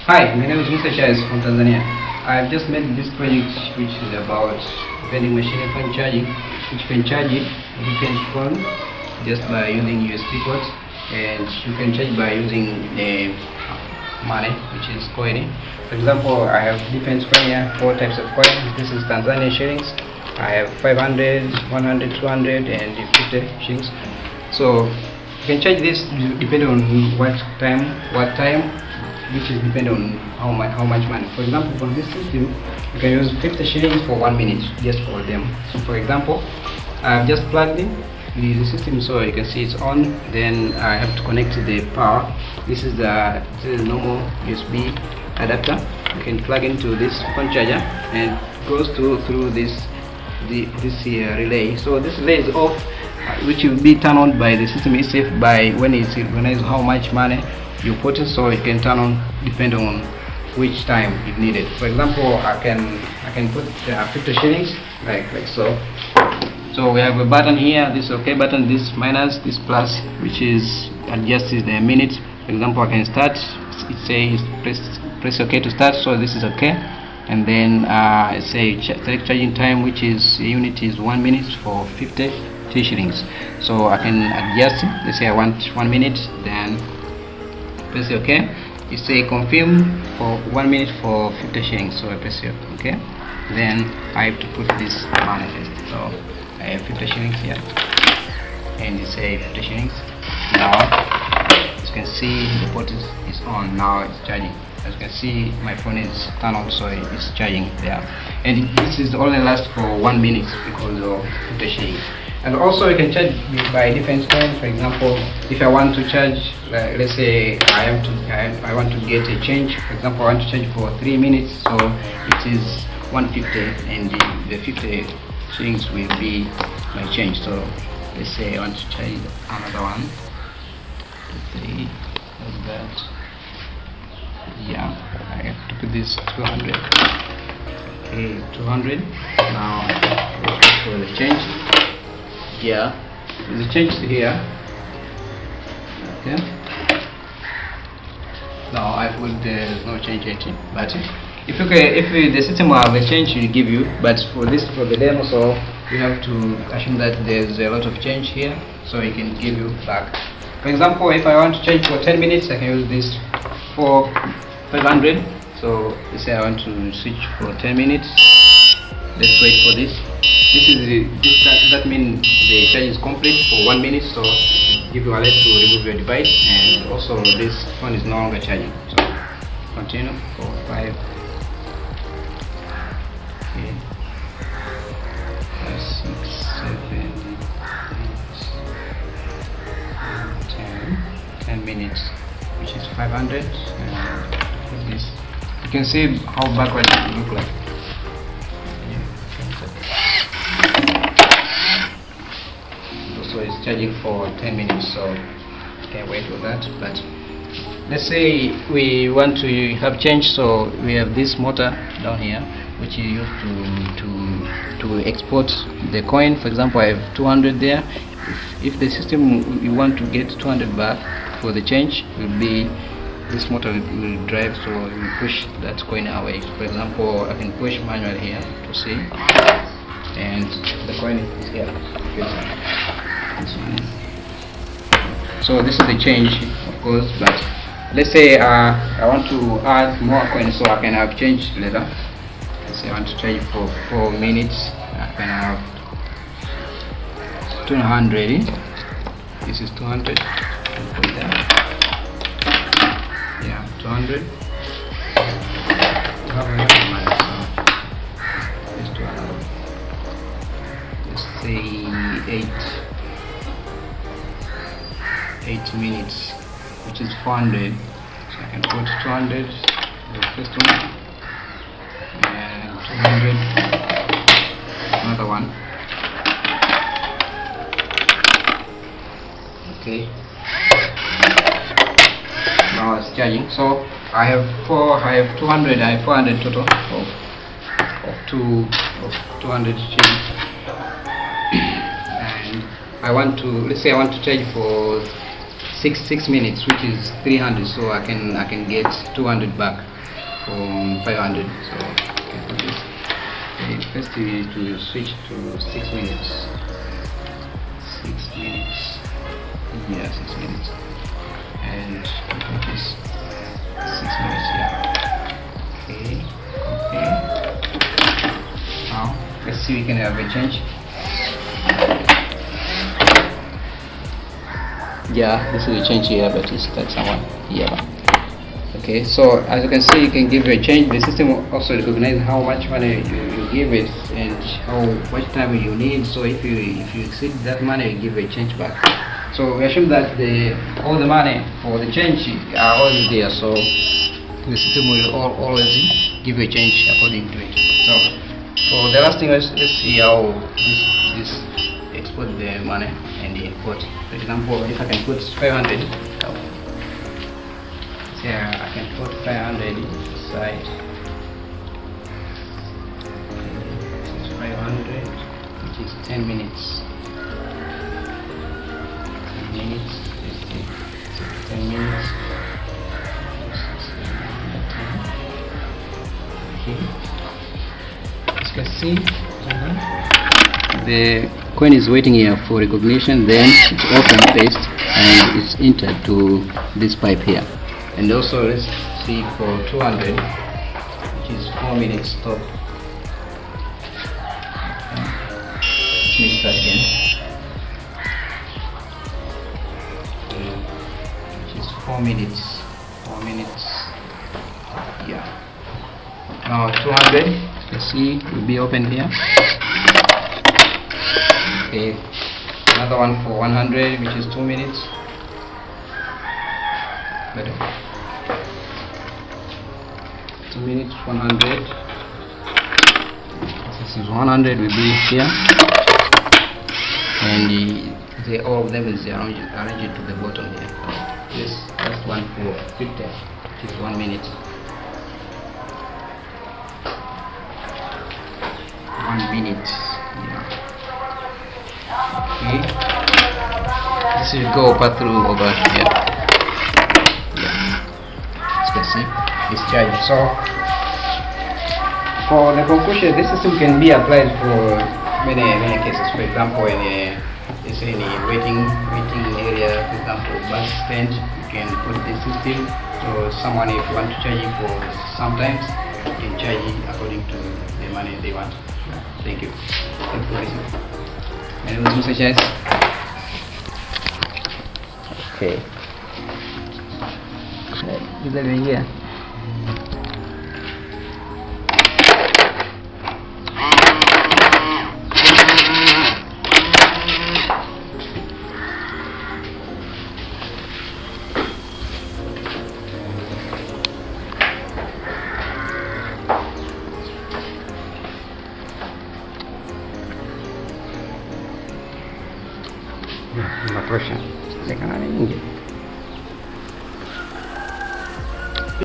Hi, my name is Myssa from Tanzania. I've just made this project which is about vending machine and phone charging, which you can charge it different phone just by using USB port, and you can charge by using the money, which is coin. For example, I have different coin here, 4 types of coin. This is Tanzania shillings. I have 500, 100, 200 and 50 shillings. So you can charge this depending on what time, which is depending on how much money. For example, for this system, you can use 50 shillings for 1 minute just for them. So for example, I've just plugged in the system, so you can see it's on. Then I have to connect to the power. This is the normal USB adapter. You can plug into this phone charger and it goes through this relay. So this relay is off, which will be turned on by the system itself by when it recognizes how much money you put it, so it can turn on depending on which time it needed. For example, I can put 50 shillings like so. So we have a button here, this OK button, this minus, this plus, which is adjusts the minute. For example, I can start. It says press OK to start, so this is OK. And then it says select charging time, which is the unit is 1 minute for 50 shillings. So I can adjust it. Let's say I want 1 minute, then press OK. You say confirm for 1 minute for 50 shillings, so I press OK. Then I have to put this money first. So I have 50 shillings here, and you say 50 shillings. Now as you can see, the port is on. Now it's charging. As you can see, my phone is turned on, so it's charging there. And this is only lasts for 1 minute because of 50 shillings. And also you can charge by different coins. For example, if I want to charge, let's say I want to get a change. For example, I want to charge for 3 minutes, so it is 150, and the 50 shillings will be my change. So let's say I want to charge another one, 3, like that. Yeah, I have to put this 200. Okay, 200. Now let's go for the change. Yeah, there's a change here. Okay. Now I put there's no change yet, but if the system will have a change, it will give you. But for the demo, so you have to assume that there's a lot of change here, so it can give you back. For example, if I want to change for 10 minutes, I can use this for 500. So let's say I want to switch for 10 minutes. Let's wait for this. That means the charge is complete for 1 minute, so give you a alert to remove your device, and also this phone is no longer charging. So continue for 5. Okay. 5, 6, 7, 8, 10 minutes, which is 500. And this, you can see how backward it look like. So it's charging for 10 minutes, so can't wait for that. But let's say we want to have change, so we have this motor down here, which you use to export the coin. For example, I have 200 there. If the system you want to get 200 back for the change, will be this motor will drive, so you push that coin away. For example, I can push manual here to see, and the coin is here. So this is the change, of course, but let's say I want to add more coins, so I can have change later. Let's say I want to change for 4 minutes. I can have 200. This is 200. Put that. Yeah, 200. Let's say 8 minutes, which is 400. So I can put 200, the first one, and 200, another one. Okay. Now it's charging. So I have 200. I have 400 total of 200 shillings. And I want to, let's say I want to charge for six minutes, which is 300, so I can get 200 back from 500. So I can put this. Okay, first we need to switch to 6 minutes. 6 minutes. Yeah, 6 minutes. And put this 6 minutes here. Okay. Okay. Now let's see, we can have a change. Yeah, this is a change here, but it's that someone here. Okay, so as you can see, you can give a change. The system also recognizes how much money you give it and how much time you need. So if you exceed that money, you give a change back. So we assume that all the money for the change are always there. So the system will always give a change according to it. So for the last thing, let's see how this export the money and the import. For example, if I can put 500, here I can put 500 inside. This is 500, which is 10 minutes. 10 minutes. 10 minutes. Okay. As you can see, the coin is waiting here for recognition, then it's open paste and it's entered to this pipe here. And also let's see for 200, which is 4 minutes stop. Let me start again. Which is 4 minutes. 4 minutes. Yeah. Now 200, let's see, will be open here. Okay, another one for 100, which is 2 minutes. Better. 2 minutes, 100. This is 100 will be here, and all of them is arranged to the bottom here. This last one for 50, which is 1 minute. 1 minute. Yeah. Okay, this will go pass through over here. Yeah, as you can see, it's charged. So for the conclusion, this system can be applied for many cases. For example, in a waiting area, for example, bus stand, you can put this system. So someone, if you want to charge it for sometimes, you can charge it according to the money they want. Thank you. Thank you for listening. My name is Myssa. Okay. Is that in here? La próxima. De canal en inglés.